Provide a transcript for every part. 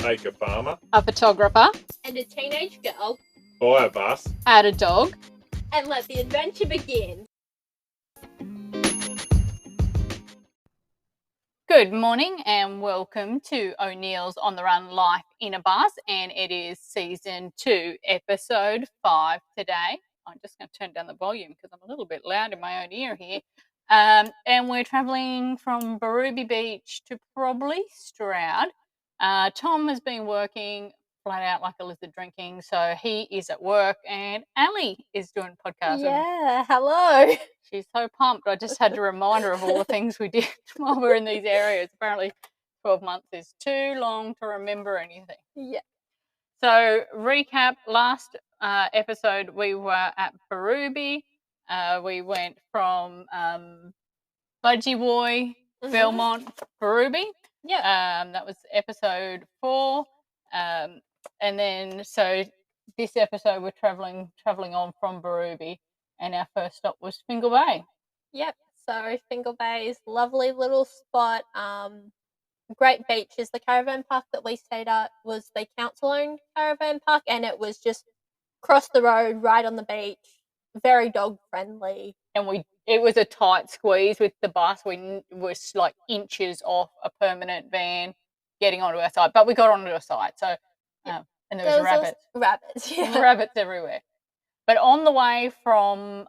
take a farmer, a photographer, and a teenage girl, buy a bus, add a dog, and let the adventure begin. Good morning and welcome to O'Neill's On the Run Life in a Bus, and it is season 2, episode 5 today. I'm just going to turn down the volume because I'm a little bit loud in my own ear here. And we're travelling from Birubi Beach to probably Stroud. Tom has been working flat out like a lizard drinking, so he is at work, and Ali is doing podcasts. Yeah, hello. She's so pumped. I just had to remind her of all the things we did while we're in these areas. Apparently 12 months is too long to remember anything. Yeah. So recap, last episode we were at Birubi. We went from Budgie Boy, Belmont, Birubi. Yeah. That was episode 4. And then so this episode we're travelling on from Birubi, and our first stop was Fingal Bay. Yep. So Fingal Bay is a lovely little spot. Great beaches. The caravan park that we stayed at was the council-owned caravan park, and it was just across the road, right on the beach. Very dog friendly. And it was a tight squeeze with the bus. We was like inches off a permanent van getting onto our site, but we got onto a site. So and there was rabbits. Rabbits, yeah. Rabbits everywhere. But on the way from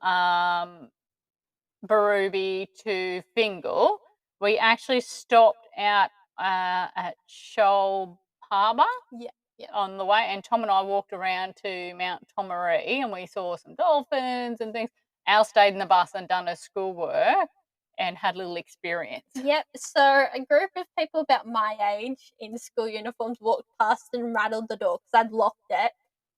Birubi to Fingal, we actually stopped out at Shoal Harbour. Yeah. On the way, and Tom and I walked around to Mount Tomaree, and we saw some dolphins and things. Al stayed in the bus and done her schoolwork and had a little experience. Yep. So a group of people about my age in school uniforms walked past and rattled the door because I'd locked it.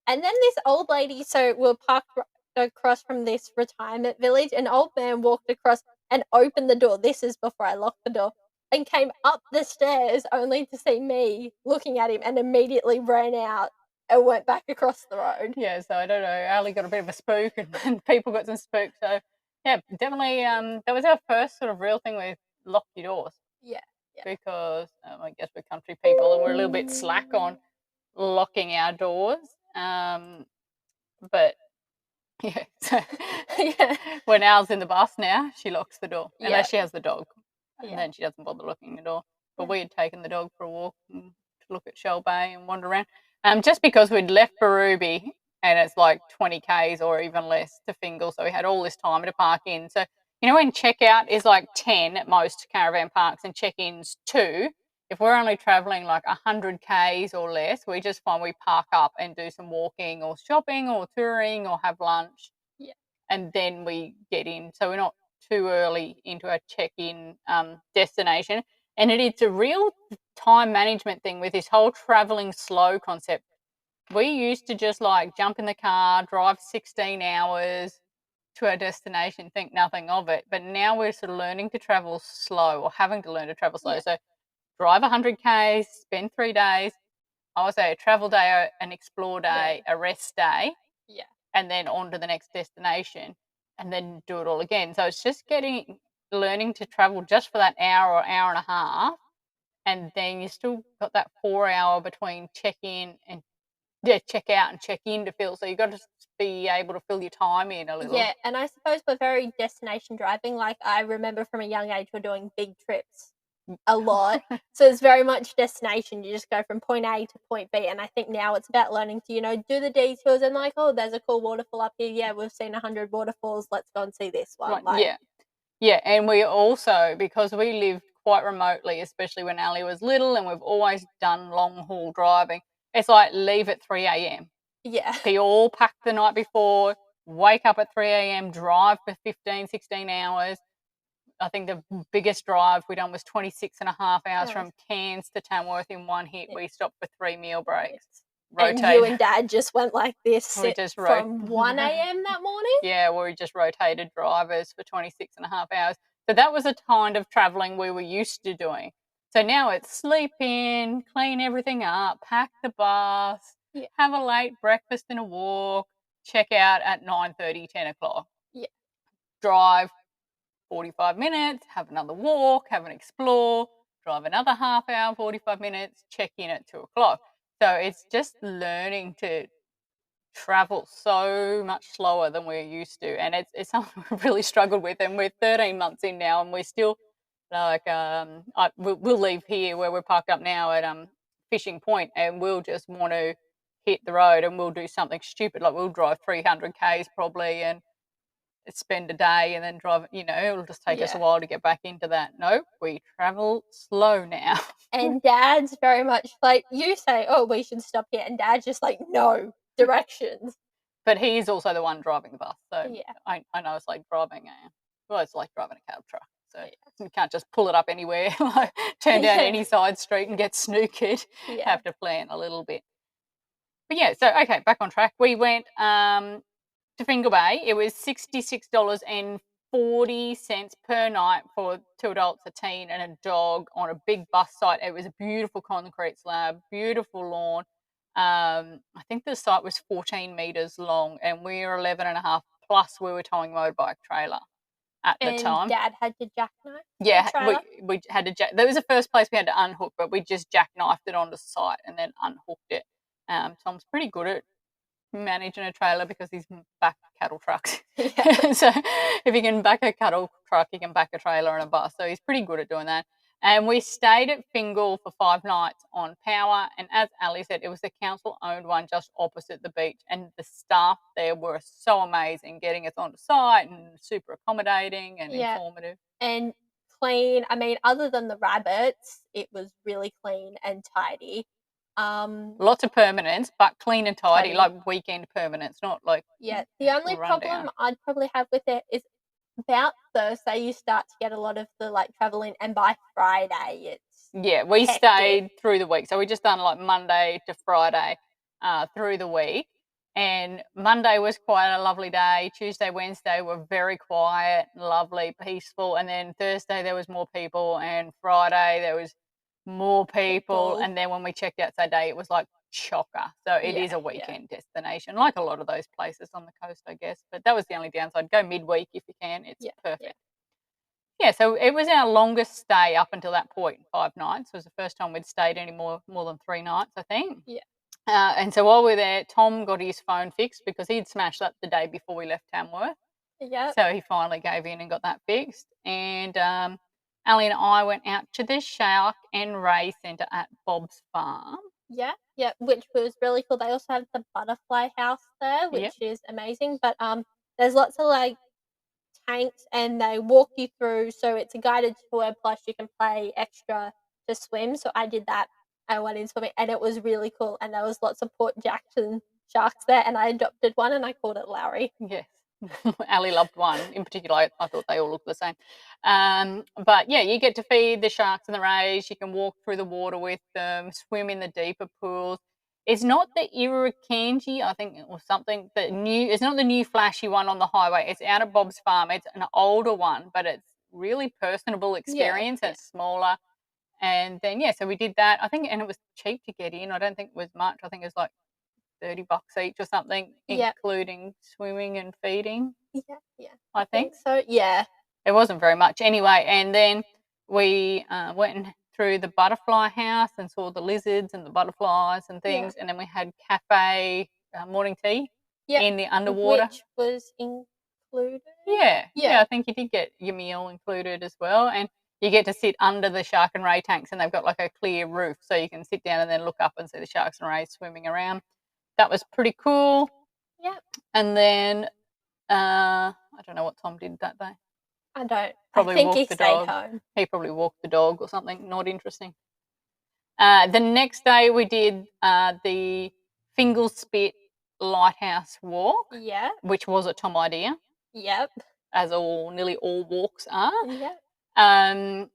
And then this old lady, so we were parked across from this retirement village, an old man walked across and opened the door. This is before I locked the door. And came up the stairs only to see me looking at him, and immediately ran out and went back across the road. Yeah, so I don't know. Ali got a bit of a spook, and people got some spook. So yeah, definitely. That was our first sort of real thing with lock your doors. Yeah. Because I guess we're country people and we're a little bit slack on locking our doors. But yeah, so when Al's in the bus now, she locks the door unless she has the dog. And then she doesn't bother locking the door. But we had taken the dog for a walk and to look at Shoal Bay and wander around. Just because we'd left Birubi and it's like 20 k's or even less to Fingal, so we had all this time to park in. So, you know, when checkout is like 10 at most caravan parks and check-in's 2, if we're only travelling like 100 k's or less, we just find we park up and do some walking or shopping or touring or have lunch. Yeah. And then we get in. So we're not too early into our check-in destination, and it's a real time management thing with this whole travelling slow concept. We used to just like jump in the car, drive 16 hours to our destination, think nothing of it, but now we're sort of learning to travel slow, or having to learn to travel slow. So drive 100 k's, spend 3 days. I would say a travel day, an explore day, a rest day, and then on to the next destination, and then do it all again. So it's just learning to travel just for that hour or hour and a half, and then you still got that 4 hour between check-in and check out and check in to fill. So you've got to be able to fill your time in a little. Yeah, and I suppose we're very destination driving. Like I remember from a young age we're doing big trips a lot. So it's very much destination. You just go from point A to point B, and I think now it's about learning to, do the detours and like, oh, there's a cool waterfall up here. Yeah, we've seen 100 waterfalls. Let's go and see this one. Right, like, yeah, and we also, because we lived quite remotely, especially when Ali was little, and we've always done long haul driving, it's like leave at 3 a.m. Yeah. Be all packed the night before, wake up at 3 a.m, drive for 15, 16 hours. I think the biggest drive we done was 26 and a half hours from Cairns to Tamworth in one hit. We stopped for 3 meal breaks. And you and Dad just went like this from 1 a.m. that morning? Yeah, we just rotated drivers for 26 and a half hours. So that was a kind of travelling we were used to doing. So now it's sleep in, clean everything up, pack the bus, have a late breakfast and a walk, check out at 9:30, 10 o'clock. Yeah. Drive 45 minutes, have another walk, have an explore, drive another half hour, 45 minutes, check in at 2 o'clock. So it's just learning to travel so much slower than we're used to, and it's something we've really struggled with. And we're 13 months in now, and we're still like we'll leave here where we're parked up now at Fishing Point, and we'll just want to hit the road, and we'll do something stupid like we'll drive 300 k's probably, and spend a day and then drive. It'll just take us a while to get back into that. Nope, we travel slow now. And Dad's very much like, you say, oh, we should stop here. And Dad's just like, no, directions. But he's also the one driving the bus. So Yeah. I know it's like driving it's like driving a cab truck. So you can't just pull it up anywhere, like turn down any side street and get snookered. Yeah. Have to plan a little bit. But yeah, so okay, back on track. We went to Fingal Bay. It was $66.40 per night for 2 adults, a teen, and a dog on a big bus site. It was a beautiful concrete slab, beautiful lawn. I think the site was 14 meters long, and we were 11 and a half. Plus, we were towing motorbike trailer at the time. Dad had to jackknife. Yeah, we had to. That was the first place we had to unhook, but we just jackknifed it onto the site and then unhooked it. Tom's pretty good at managing a trailer because he's backed cattle trucks. Yeah. So if he can back a cattle truck, he can back a trailer and a bus. So he's pretty good at doing that. And we stayed at Fingal for 5 nights on power. And as Ali said, it was the council-owned one just opposite the beach. And the staff there were so amazing, getting us onto site and super accommodating and informative. And clean. I mean, other than the rabbits, it was really clean and tidy. Lots of permanents, but clean and tidy, like weekend permanents, not like the only problem I'd probably have with it is about Thursday you start to get a lot of the like travel in, and by Friday it's we stayed through the week, so we just done like Monday to Friday through the week, and Monday was quite a lovely day. Tuesday, Wednesday were very quiet, lovely, peaceful, and then Thursday there was more people, and Friday there was more people. And then when we checked out Saturday, it was like chocker. So it is a weekend destination, like a lot of those places on the coast, I guess. But that was the only downside. Go midweek if you can. It's perfect. Yeah, so it was our longest stay up until that point, 5 nights. It was the first time we'd stayed any more than 3 nights, I think. Yeah. And so while we were there, Tom got his phone fixed because he'd smashed that the day before we left Tamworth. Yeah. So he finally gave in and got that fixed. And Ali and I went out to the Shark and Ray Centre at Bob's Farm. Yeah, which was really cool. They also have the butterfly house there, which is amazing. But there's lots of like tanks, and they walk you through. So it's a guided tour, plus you can pay extra to swim. So I did that. I went in swimming, and it was really cool. And there was lots of Port Jackson sharks there, and I adopted one, and I called it Larry. Yes. Ali loved one in particular. I thought they all looked the same. But yeah, you get to feed the sharks and the rays. You can walk through the water with them, swim in the deeper pools. It's not the Irukandji, I think, or something. It's not the new flashy one on the highway. It's out at Bob's Farm. It's an older one, but it's really personable experience. It's smaller. And then so we did that. I think, and it was cheap to get in. I don't think it was much. I think it was like $30 each or something, including swimming and feeding. Yeah. I think so. Yeah. It wasn't very much anyway. And then we went through the butterfly house and saw the lizards and the butterflies and things. And then we had cafe morning tea in the underwater. Which was included. Yeah. I think you did get your meal included as well. And you get to sit under the shark and ray tanks, and they've got like a clear roof, so you can sit down and then look up and see the sharks and rays swimming around. That was pretty cool. Yeah. And then I don't know what Tom did that day. I don't. Probably I think walked he the stayed dog. home. He probably walked the dog or something. Not interesting. The next day we did the Fingal Spit Lighthouse Walk. Yeah. Which was a Tom idea. Yep. As nearly all walks are. Yeah. And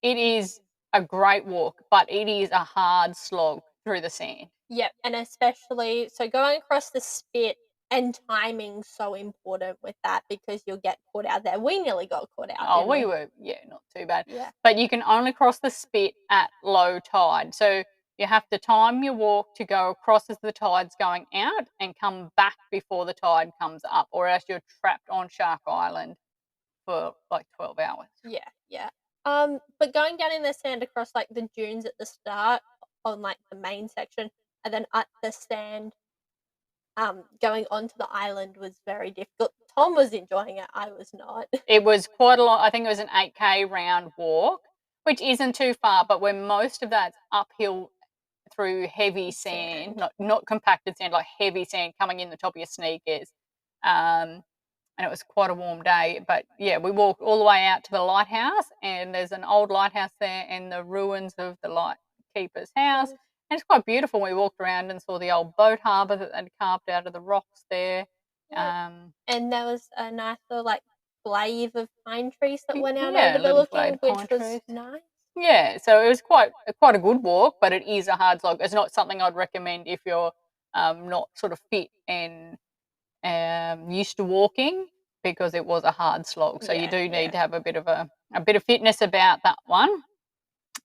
it is a great walk, but it is a hard slog through the sand. Yep, and especially so going across the spit, and timing's so important with that because you'll get caught out there. We nearly got caught out. Oh, we were, not too bad. Yeah. But you can only cross the spit at low tide. So you have to time your walk to go across as the tide's going out and come back before the tide comes up, or else you're trapped on Shark Island for like 12 hours. Yeah. But going down in the sand across like the dunes at the start, on like the main section, and then at the stand, going onto the island was very difficult. Tom was enjoying it. I was not. It was quite a lot. I think it was an 8K round walk, which isn't too far, but where most of that's uphill through heavy sand, not compacted sand, like heavy sand coming in the top of your sneakers. And it was quite a warm day. But yeah, we walked all the way out to the lighthouse, and there's an old lighthouse there and the ruins of the lightkeeper's house. And it's quite beautiful. We walked around and saw the old boat harbour that they'd carved out of the rocks there. Yeah. And there was a nice little like glaive of pine trees that went out Yeah, little overlooking, glade which pine was trees. nice. Yeah, so it was quite a good walk, but it is a hard slog. It's not something I'd recommend if you're not sort of fit and used to walking, because it was a hard slog. So you do need to have a bit of fitness about that one.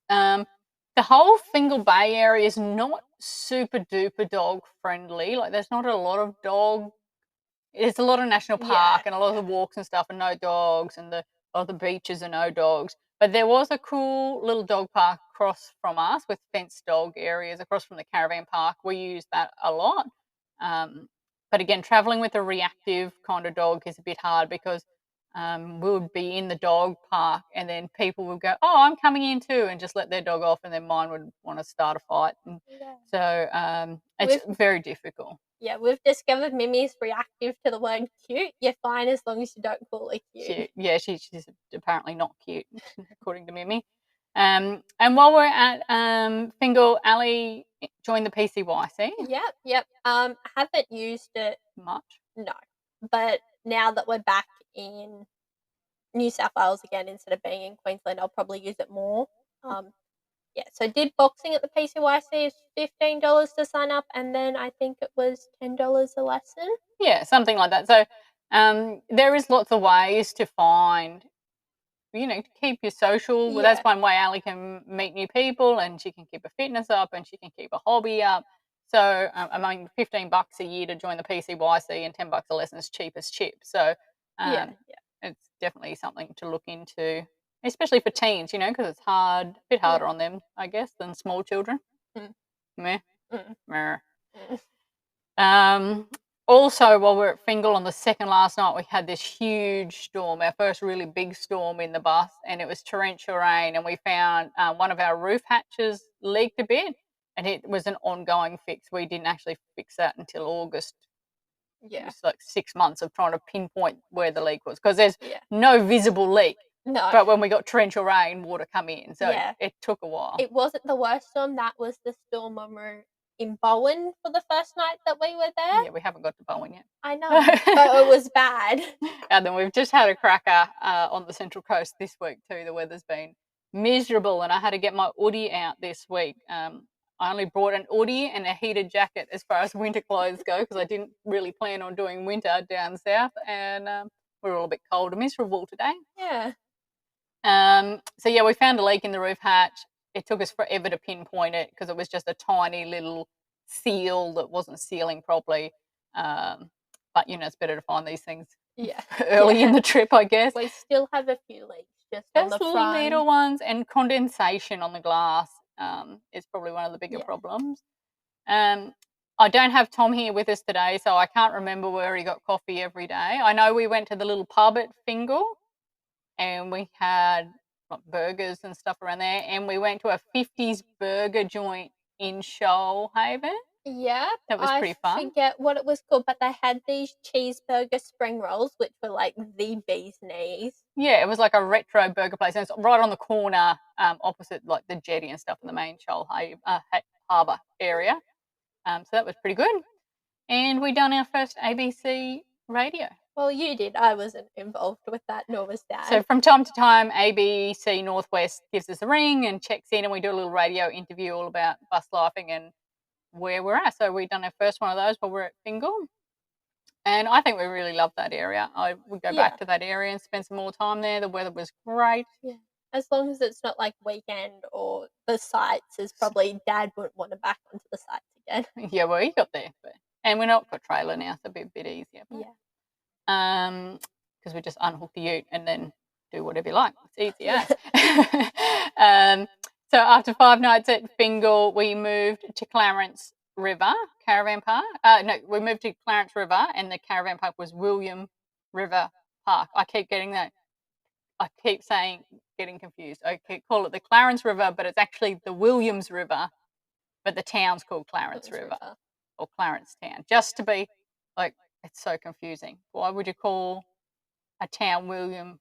The whole Fingal Bay area is not super duper dog friendly. Like there's not a lot of dog. It's a lot of national park and a lot of the walks and stuff are no dogs, and a lot of the beaches are no dogs. But there was a cool little dog park across from us with fenced dog areas across from the caravan park. We use that a lot. But again, traveling with a reactive kind of dog is a bit hard, because we would be in the dog park and then people would go, "Oh, I'm coming in too," and just let their dog off, and then mine would want to start a fight. And so it's very difficult. Yeah, we've discovered Mimi's reactive to the word cute. You're fine as long as you don't call her cute. Yeah, she's apparently not cute, according to Mimi. And while we're at Fingal, Ali joined the PCYC. Yep. I haven't used it much. No, but now that we're back in New South Wales again instead of being in Queensland, I'll probably use it more. Yeah, so did boxing at the PCYC, $15 to sign up, and then I think it was $10 a lesson. Yeah, something like that. So there is lots of ways to find, to keep your social. Well, that's one way Ali can meet new people, and she can keep her fitness up, and she can keep a hobby up. So $15 a year to join the PCYC and $10 a lesson is cheap as chips. So it's definitely something to look into, especially for teens, because it's a bit harder on them, I guess, than small children. Meh. Meh. Also, while we were at Fingal on the second last night, we had this huge storm, our first really big storm in the bus, and it was torrential rain, and we found one of our roof hatches leaked a bit, and it was an ongoing fix. We didn't actually fix that until August. Yeah. It was like 6 months of trying to pinpoint where the leak was, because there's no visible leak. No. But when we got torrential rain, water come in, so it took a while. It wasn't the worst storm. That was the storm when we were in Bowen for the first night that we were there. Yeah, we haven't got to Bowen yet. I know, but it was bad. And then we've just had a cracker on the Central Coast this week too. The weather's been miserable, and I had to get my hoodie out this week. I only brought an hoodie and a heated jacket as far as winter clothes go, because I didn't really plan on doing winter down south, and we're all a bit cold and miserable today. Yeah. So yeah, we found a leak in the roof hatch. It took us forever to pinpoint it, because it was just a tiny little seal that wasn't sealing properly. But it's better to find these things early in the trip, I guess. We still have a few leaks just on the front. Little ones, and condensation on the glass is probably one of the bigger problems. I don't have Tom here with us today, so I can't remember where he got coffee every day. I know we went to the little pub at Fingal, and we had burgers and stuff around there, and we went to a 50s burger joint in Shoalhaven. Yeah, that was pretty fun. I forget what it was called, but they had these cheeseburger spring rolls, which were like the bee's knees. Yeah, it was like a retro burger place, and it's right on the corner, opposite like the jetty and stuff in the main Shoalhaven harbour area. So that was pretty good, and we done our first ABC radio. Well, you did. I wasn't involved with that, nor was Dad. So from time to time, ABC Northwest gives us a ring and checks in, and we do a little radio interview all about bus lifing and where we're at. So we've done our first one of those while we're at Fingal, and I think we really love that area. I would go back to that area and spend some more time there. The weather was great. Yeah, as long as it's not like weekend or the sites, is probably Dad wouldn't want to back onto the sites again. Yeah, well, he got there, and we're not got trailer now, so it'll be a bit easier. Because we just unhook the ute and then do whatever you like. It's easy, So after 5 nights at Fingal, we moved to Clarence River Caravan Park. No, we moved to Clarence River, and the caravan park was William River Park. I keep getting that. I keep saying, getting confused. I keep call it the Clarence River, but it's actually the Williams River, but the town's called Clarence River or Clarence Town. Just to be like, it's so confusing. Why would you call a town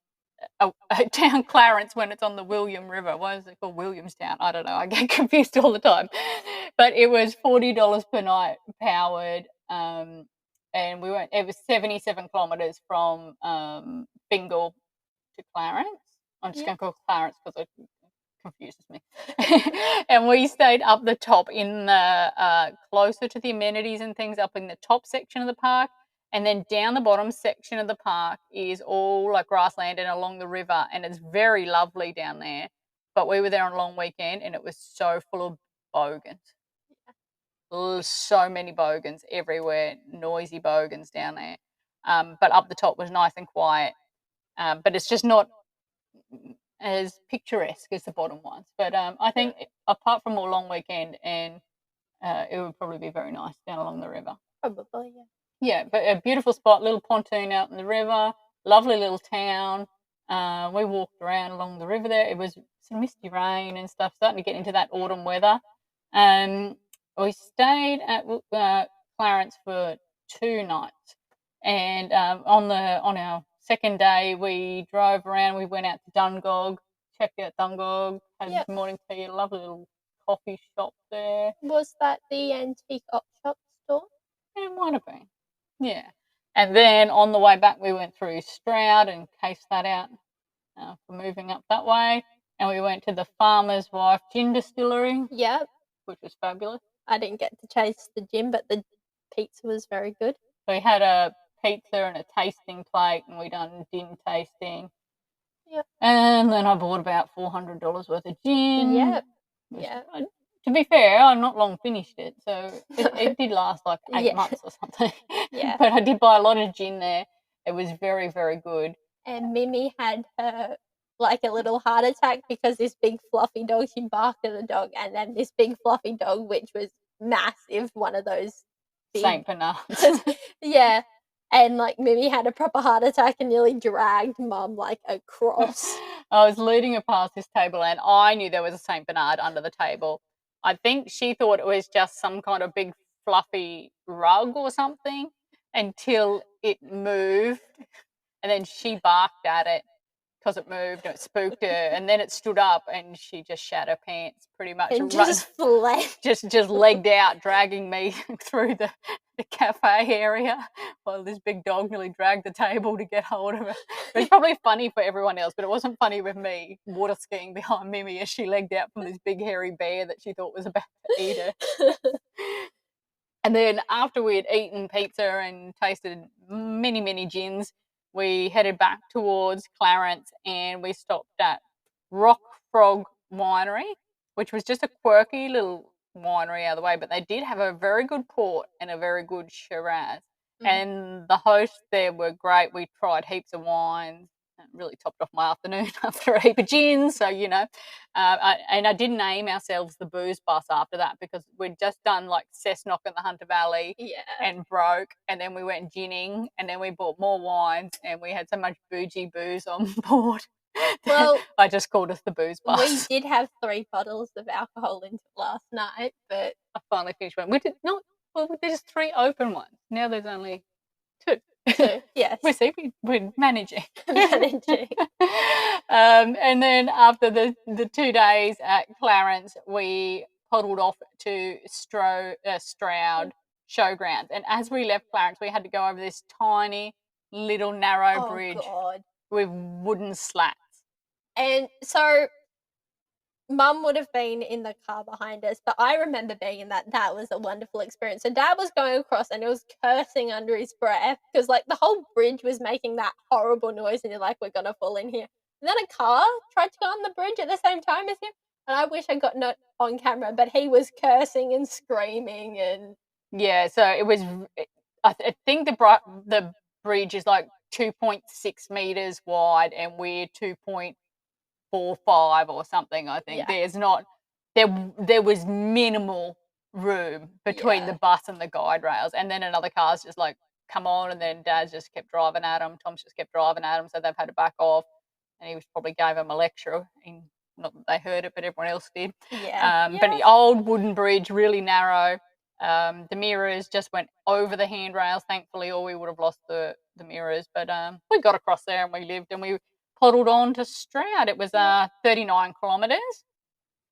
a town Clarence when it's on the William River? Why is it called Williamstown? I don't know. I get confused all the time. But it was $40 per night powered, and we went. It was 77 kilometres from Fingal to Clarence. I'm just going to call it Clarence because it confuses me. And we stayed up the top in the closer to the amenities and things, up in the top section of the park. And then down the bottom section of the park is all like grassland and along the river, and it's very lovely down there. But we were there on a long weekend, and it was so full of bogans. So many bogans everywhere, noisy bogans down there. But up the top was nice and quiet. But it's just not as picturesque as the bottom ones. But I think apart from a long weekend, and it would probably be very nice down along the river. Probably, yeah. Yeah, but a beautiful spot, little pontoon out in the river, lovely little town. We walked around along the river there. It was some misty rain and stuff, starting to get into that autumn weather. We stayed at Clarence for 2 nights, and on our second day we drove around. We went out to Dungog, checked out Dungog, had morning tea at a lovely little coffee shop there. Was that the antique op shop store? It might have been. Yeah. And then on the way back, we went through Stroud and cased that out for moving up that way. And we went to the Farmer's Wife Gin Distillery. Yep. Which was fabulous. I didn't get to taste the gin, but the pizza was very good. So we had a pizza and a tasting plate, and we done gin tasting. Yep. And then I bought about $400 worth of gin. Yep. Yeah. To be fair, I not long finished it, so it did last like 8 months or something. Yeah. But I did buy a lot of gin there. It was very, very good. And Mimi had her like a little heart attack because this big fluffy dog, she barked at the dog, and then this big fluffy dog, which was massive, one of those big Saint Bernards. Yeah. And like Mimi had a proper heart attack and nearly dragged Mum like across. I was leading her past this table, and I knew there was a Saint Bernard under the table. I think she thought it was just some kind of big fluffy rug or something until it moved, and then she barked at it because it moved and it spooked her, and then it stood up and she just shat her pants pretty much and just legged out, dragging me through the cafe area while this big dog nearly dragged the table to get hold of her. It was probably funny for everyone else, but it wasn't funny with me water skiing behind Mimi as she legged out from this big hairy bear that she thought was about to eat her. And then after we had eaten pizza and tasted many, many gins, we headed back towards Clarence, and we stopped at Rock Frog Winery, which was just a quirky little winery out of the way, but they did have a very good port and a very good Shiraz. And the hosts there were great. We tried heaps of wines. It really topped off my afternoon after a heap of gin. So, I did name ourselves the Booze Bus after that because we'd just done like Cessnock in the Hunter Valley and broke, and then we went ginning, and then we bought more wines, and we had so much bougie booze on board. Well, I just called us the Booze Bus. We did have 3 bottles of alcohol into last night, but I finally finished one. We did not. Well, there's 3 open ones. Now there's only 2. Yes. We're managing. And then after the 2 days at Clarence, we poddled off to Stroud Showgrounds. And as we left Clarence, we had to go over this tiny little narrow bridge with wooden slats. And so Mum would have been in the car behind us, but I remember being in that. That was a wonderful experience. So Dad was going across and it was cursing under his breath because like the whole bridge was making that horrible noise, and you're like, we're going to fall in here. And then a car tried to go on the bridge at the same time as him. And I wish I got not on camera, but he was cursing and screaming. And yeah, so it was, I think the bridge is like 2.6 meters wide and we're 2.45 or something, I think. There's not there was minimal room between the bus and the guide rails, and then another car's just like, come on, and then Dad just kept driving at him. Tom's just kept driving at him, so they've had to back off, and he was probably gave him a lecture. Not that they heard it, but everyone else did. But the old wooden bridge, really narrow. The mirrors just went over the handrails, thankfully, or we would have lost the mirrors. But we got across there and we lived, and we poddled on to Stroud. It was 39 kilometres.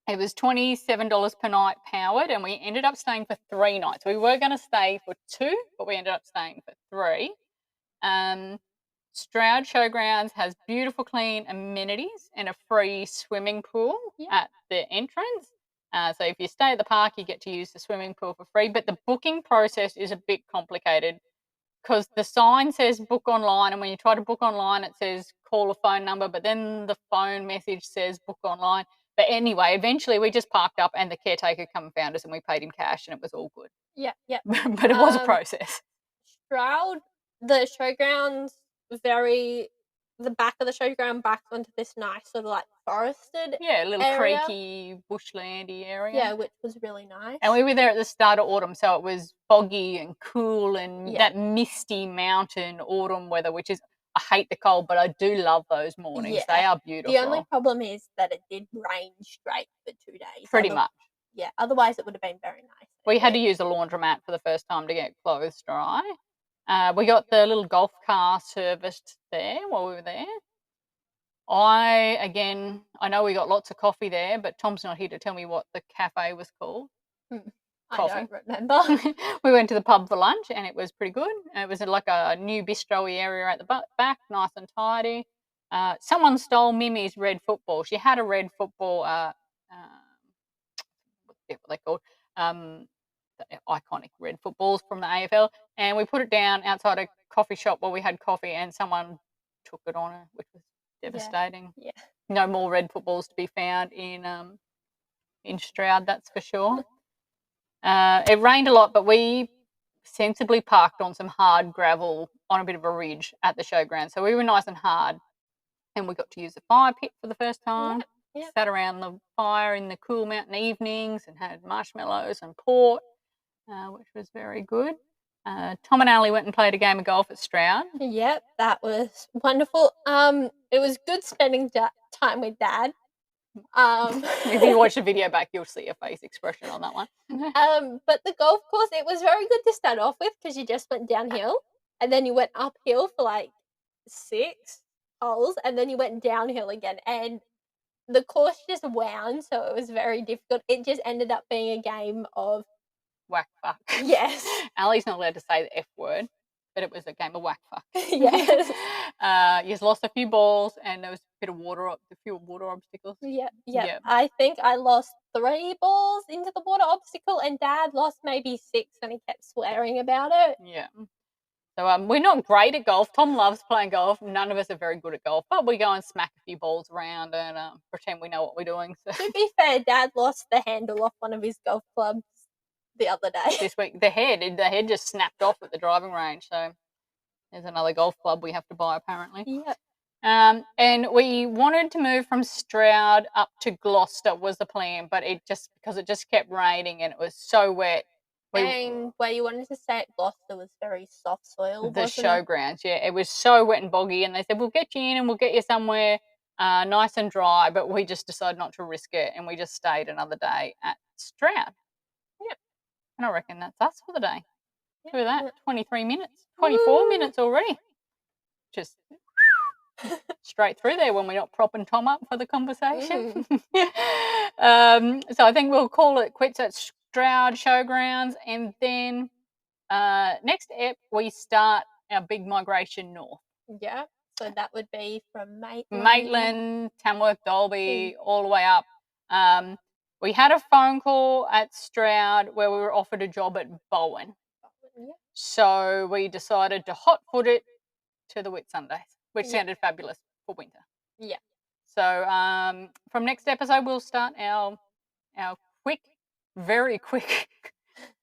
It was $27 per night powered, and we ended up staying for 3 nights. We were going to stay for 2, but we ended up staying for 3. Stroud Showgrounds has beautiful, clean amenities and a free swimming pool at the entrance. So if you stay at the park, you get to use the swimming pool for free. But the booking process is a bit complicated because the sign says book online, and when you try to book online, it says call a phone number, but then the phone message says book online. But anyway, eventually we just parked up and the caretaker come and found us, and we paid him cash, and it was all good. Yeah. But it was a process. Stroud, the showgrounds, the back of the showground backs onto this nice sort of like forested little area. creaky, bushlandy area. Yeah, which was really nice. And we were there at the start of autumn, so it was foggy and cool and that misty mountain autumn weather, which is, I hate the cold, but I do love those mornings. They are beautiful. The only problem is that it did rain straight for 2 days. Pretty much. Yeah, otherwise it would have been very nice. We had to use a laundromat for the first time to get clothes dry. We got the little golf car serviced there while we were there. I know we got lots of coffee there, but Tom's not here to tell me what the cafe was called. I don't remember. We went to the pub for lunch, and it was pretty good. It was like a new bistro-y area at the back, nice and tidy. Someone stole Mimi's red football. She had a red football, what they called, the iconic red footballs from the AFL, and we put it down outside a coffee shop where we had coffee, and someone took it on her, which was devastating. Yeah. No more red footballs to be found in Stroud, that's for sure. It rained a lot, but we sensibly parked on some hard gravel on a bit of a ridge at the showground. So we were nice and hard, and we got to use the fire pit for the first time. Sat around the fire in the cool mountain evenings and had marshmallows and port, which was very good. Tom and Ali went and played a game of golf at Stroud. Yep, that was wonderful. It was good spending time with Dad. If you watch the video back, you'll see a face expression on that one. But the golf course, it was very good to start off with because you just went downhill, and then you went uphill for like 6 holes, and then you went downhill again, and the course just wound, so it was very difficult. It just ended up being a game of whack fuck. Yes. Ali's not allowed to say the F word, but it was a game of whack fuck. Yes. You lost a few balls, and there was a few water obstacles. Yeah. I think I lost 3 balls into the water obstacle, and Dad lost maybe 6, and he kept swearing about it. Yeah. So we're not great at golf. Tom loves playing golf. None of us are very good at golf, but we go and smack a few balls around and pretend we know what we're doing. So. To be fair, Dad lost the handle off one of his golf clubs the other day. This week, the head just snapped off at the driving range. So there's another golf club we have to buy apparently. Yeah. And we wanted to move from Stroud up to Gloucester was the plan, but because it just kept raining and it was so wet. And where you wanted to stay at Gloucester was very soft soil, the showgrounds, yeah. It was so wet and boggy, and they said, we'll get you in and we'll get you somewhere nice and dry, but we just decided not to risk it, and we just stayed another day at Stroud. Yep. And I reckon that's us for the day. Yep. Look at that, 23 minutes, 24 minutes already. Just straight through there when we're not propping Tom up for the conversation. So I think we'll call it quits at Stroud Showgrounds, and then next ep we start our big migration north. Yeah, so that would be from Maitland, Tamworth, Dalby, all the way up. We had a phone call at Stroud where we were offered a job at Bowen. So we decided to hot foot it to the Whitsundays, which sounded fabulous for winter. Yeah. So from next episode we'll start our very quick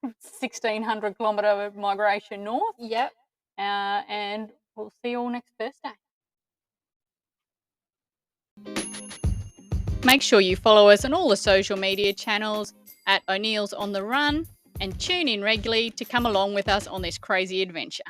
1,600 kilometre migration north. Yep. And we'll see you all next Thursday. Make sure you follow us on all the social media channels at O'Neill's on the Run and tune in regularly to come along with us on this crazy adventure.